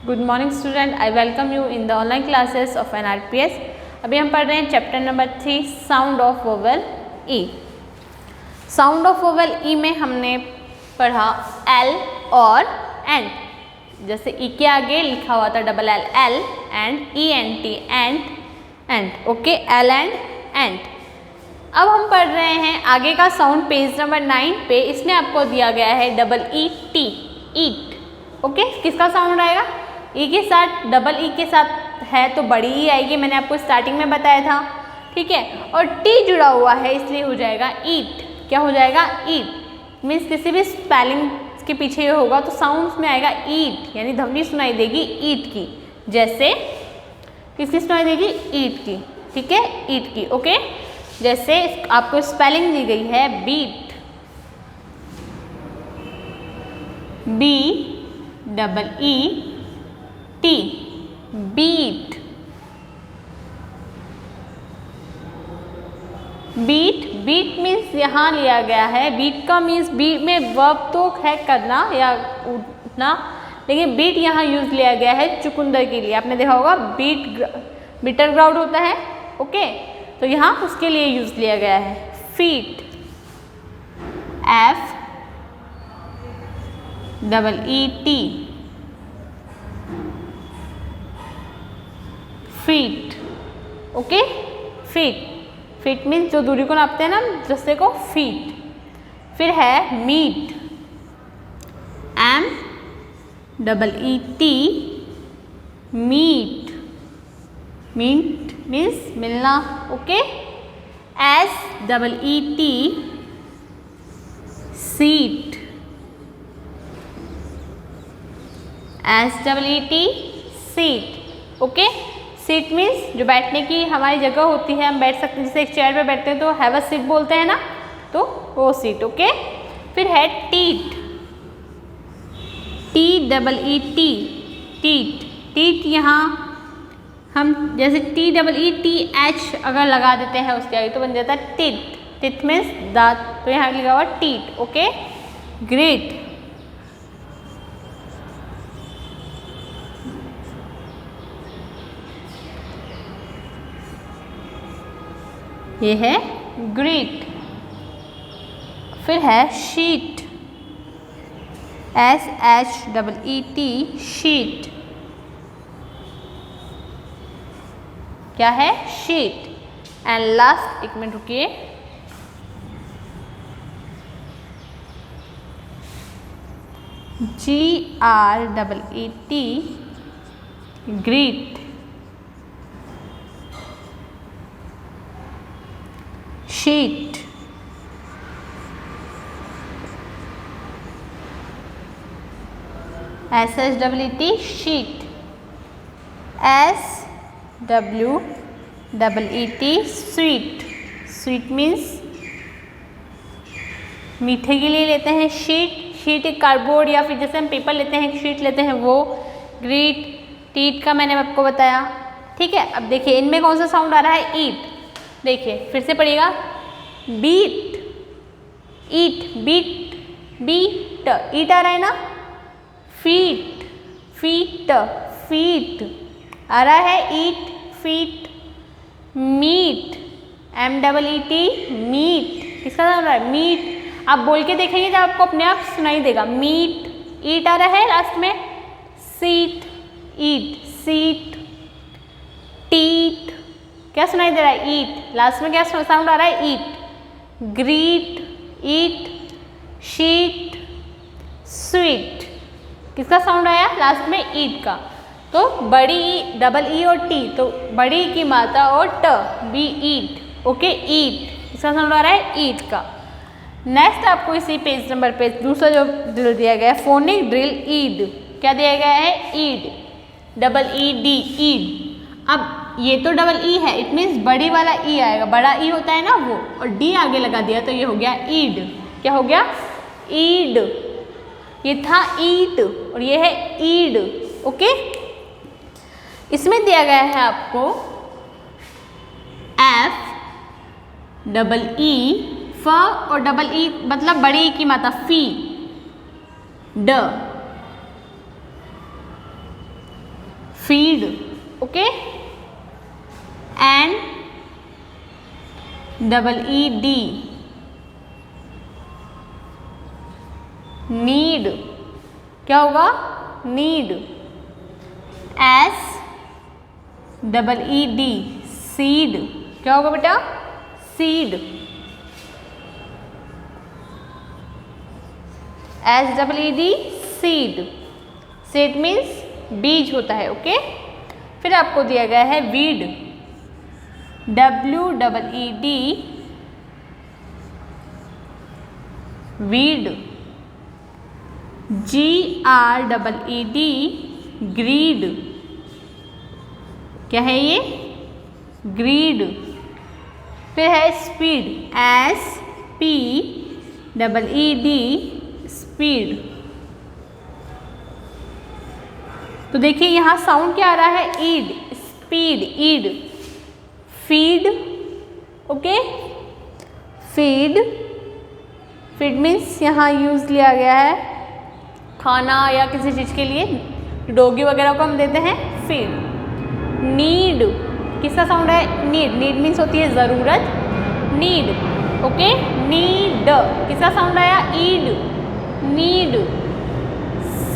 Good morning student, I welcome you in the online classes of NRPS। अभी हम पढ़ रहे हैं chapter number 3 sound of vowel E. Sound of vowel E में हमने पढ़ा एल और एंड। जैसे ई के आगे लिखा हुआ था double L L and ENT and okay, L and and. अब हम पढ़ रहे हैं आगे का साउंड पेज नंबर 9 पे। इसमें आपको दिया गया है डबल ET ईट। ओके, किसका साउंड आएगा? ई के साथ, डबल ई के साथ है तो बड़ी ई आएगी, मैंने आपको स्टार्टिंग में बताया था। ठीक है, और टी जुड़ा हुआ है इसलिए हो जाएगा ईट। क्या हो जाएगा? ईट। मीन्स किसी भी स्पेलिंग के पीछे ये होगा तो साउंड में आएगा ईट, यानी ध्वनि सुनाई देगी ईट की। जैसे किसकी सुनाई देगी? ईट की। ठीक है, ईट की। ओके, जैसे आपको स्पेलिंग दी गई है beet, BEET beet. Beat means यहाँ लिया गया है। बीट का मीन्स बीट में वर्ब तो है करना या उठना, लेकिन बीट यहाँ यूज लिया गया है चुकंदर के लिए। आपने देखा होगा बिटर ग्राउंड होता है। ओके, तो यहाँ उसके लिए यूज लिया गया है। Feet, FEET feet. Okay, feet means जो दूरी को नापते हैं ना रस्ते को, फीट। फिर है meet, MEET meet. Meet means मिलना। Okay, SEET seat, SEET seat. Okay, seat means जो बैठने की हमारी जगह होती है, हम बैठ सकते हैं। जैसे एक चेयर पे बैठते हैं तो हैव अ सीट बोलते हैं ना, तो वो सीट। ओके, फिर है टीट, टीट। यहाँ हम जैसे TEETH अगर लगा देते हैं उसके आगे तो बन जाता है टिट मीन्स दांत, तो यहाँ लिखा हुआ टीट। ओके, ग्रेट, ये है ग्रेट। फिर है शीट, SHEET शीट। क्या है? शीट। एंड लास्ट, एक मिनट रुकिए, GREET greet. Sheet, SHEET sheet. SWEET sweet means मीठे के लिए लेते हैं शीट एक कार्डबोर्ड या फिर जैसे हम पेपर लेते हैं शीट लेते हैं वो। ग्रीट, टीट का मैंने आपको बताया। ठीक है, अब देखिए इनमें कौन सा साउंड आ रहा है? ईट। देखिए फिर से पढ़िएगा, बीट, बीट ईट आ रहा है ना। फीट आ रहा है, eat feet. Meet, MEET meet. किसका साउंड आ रहा है? मीट। आप बोल के देखेंगे जब आपको अपने आप सुनाई देगा। मीट, ईट आ रहा है लास्ट में। सीट, ईट सीट। टीट, क्या सुनाई दे रहा है? ईट। लास्ट में क्या साउंड आ रहा है? Eat. Greet, eat. Sheet, sweet. किसका साउंड आया लास्ट में? ईट का। तो बड़ी ई, डबल ई और टी, तो बड़ी की मात्रा और बी ईट। ओके, ईट। इसका साउंड आ रहा है ईट का। नेक्स्ट आपको इसी पेज नंबर पे दूसरा जो ड्रिल दिया गया है, फोनिक ड्रिल ईड। क्या दिया गया है? ईड, डबल ED ईड। अब ये तो डबल ई है, इट मीन्स बड़ी वाला ई आएगा, बड़ा ई होता है ना वो, और डी आगे लगा दिया तो ये हो गया ईड। क्या हो गया? ईड। ये था ईट और ये है ईड। ओके, इसमें दिया गया है आपको FEE फ और डबल ई मतलब बड़ी ई की मात्रा फी, ड। Feed, okay, N double E D, need, क्या होगा, need, S double E D, seed, क्या होगा बेटा, seed, S double E D, seed, seed means बीज होता है, ओके। फिर आपको दिया गया है weed, W double E D, weed, G R double E D, greed, क्या है ये, ग्रीड। फिर है speed, S P double E D, speed. तो देखिए यहाँ साउंड क्या आ रहा है, eed, speed, eed, feed, okay, feed, feed means यहाँ यूज लिया गया है खाना या किसी चीज़ के लिए, डॉगी वगैरह को हम देते हैं फीड। नीड, किसका साउंड है, नीड, नीड मीन्स होती है ज़रूरत, नीड, ओके, नीड, किसका साउंड आया, ईड, नीड।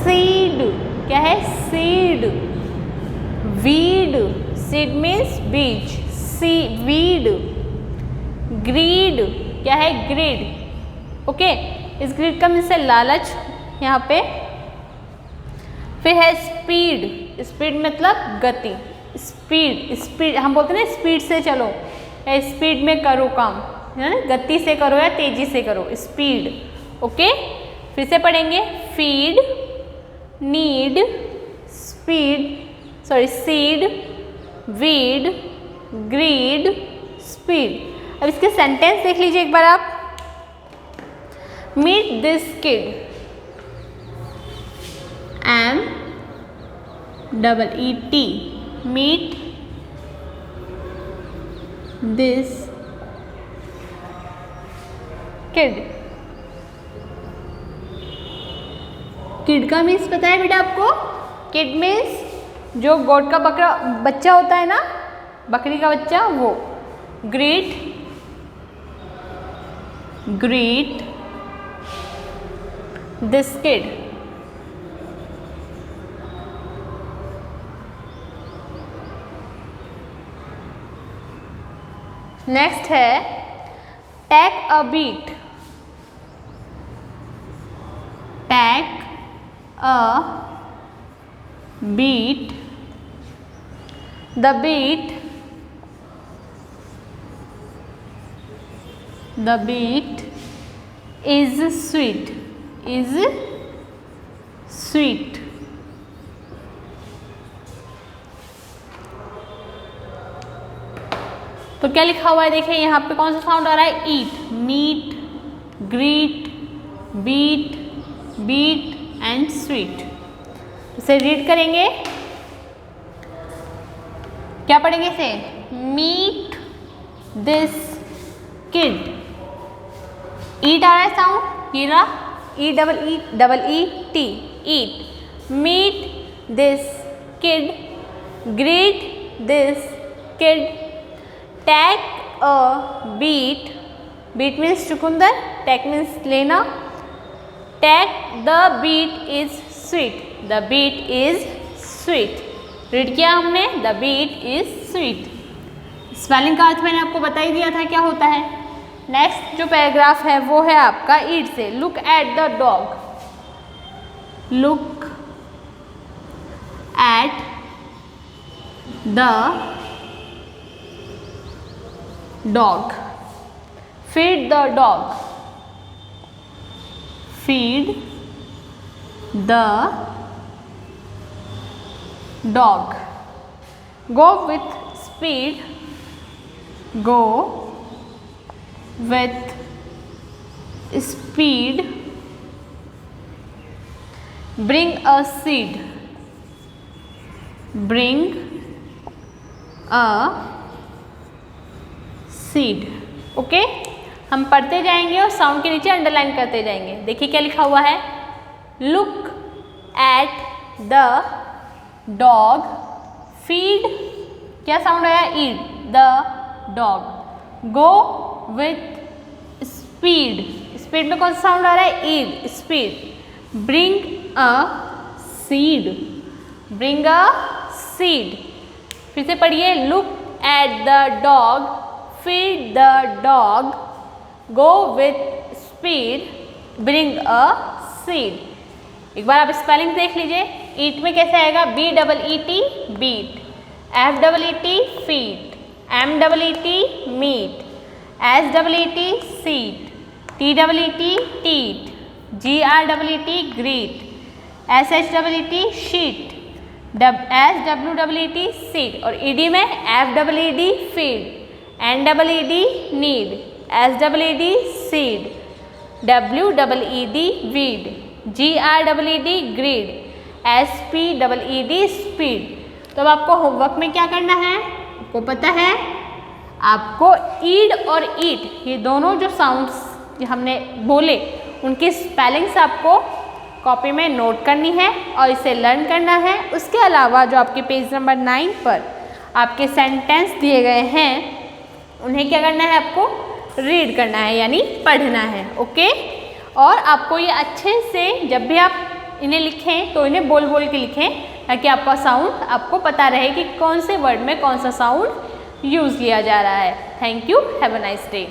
सीड, क्या है, सीड, वीड, सीड मीन्स बीज, सी वीड। ग्रीड, क्या है, ग्रीड, ओके, इस ग्रीड का मीन्स है लालच यहाँ पे। फिर है स्पीड, स्पीड मतलब गति, स्पीड, स्पीड हम बोलते हैं ना स्पीड से चलो या स्पीड में करो काम, है ना, गति से करो या तेजी से करो, स्पीड, ओके। फिर से पढ़ेंगे, feed, need, speed, sorry seed, weed, greed, speed. अब इसके सेंटेंस देख लीजिए एक बार आप। Meet this kid, M double E T, meet this kid. Kid का मीन्स पता है बेटा आपको, किड मीन्स जो गोट का बकरा बच्चा होता है ना, बकरी का बच्चा, वो। Greet, greet this kid, next है take a beat, take a beat, the beat, the beat is sweet, is sweet। तो क्या लिखा हुआ है देखिए यहाँ पे, कौन सा साउंड आ रहा है, eat, meet, greet, beat, beat and sweet. इसे रीड करेंगे, क्या पढ़ेंगे इसे, मीट दिस किड, ईट आ रहा है साउंड, ये रहा, E double E T, eat. Meet this kid, greet this kid, take a beat, beat means चुकंदर, टेक मीन्स लेना, take the beat is sweet, the beat is sweet. Read किया हमने, the beat is sweet. Spelling का अर्थ मैंने आपको बता ही दिया था क्या होता है। नेक्स्ट जो पैराग्राफ है वो है आपका ईट से। Look at the dog, look at the dog, feed the dog, feed the dog, go with speed, go with speed, bring a seed, bring a seed, okay. हम पढ़ते जाएंगे और साउंड के नीचे अंडरलाइन करते जाएंगे। देखिए क्या लिखा हुआ है, look at the dog, feed क्या साउंड आया, eed the dog. Go with speed, speed में कौन सा साउंड आ रहा है, eed speed. Bring a seed, bring a seed. फिर से पढ़िए, look at the dog, feed the dog, go with speed, bring a seed. एक बार आप स्पेलिंग देख लीजिए, ईट में कैसे आएगा, BEET beet, FEET feet, MEET meet, SEET seat, TEET teat, GREET greet, SHEET sheet, SWEET sweet. और ED में FEED feed, NEED need, SEED seed, WEED weed, GREED greed, SPEED speed. तो अब आपको होमवर्क में क्या करना है, आपको पता है, आपको ईड और ईट ये दोनों जो साउंड्स हमने बोले उनकी स्पेलिंग्स आपको कॉपी में नोट करनी है और इसे लर्न करना है। उसके अलावा जो आपके पेज नंबर 9 पर आपके सेंटेंस दिए गए हैं उन्हें क्या करना है, आपको रीड करना है यानी पढ़ना है। ओके, और आपको ये अच्छे से जब भी आप इन्हें लिखें तो इन्हें बोल बोल के लिखें ताकि आपका साउंड आपको पता रहे कि कौन से वर्ड में कौन सा साउंड यूज़ किया जा रहा है। Thank you, have a nice day.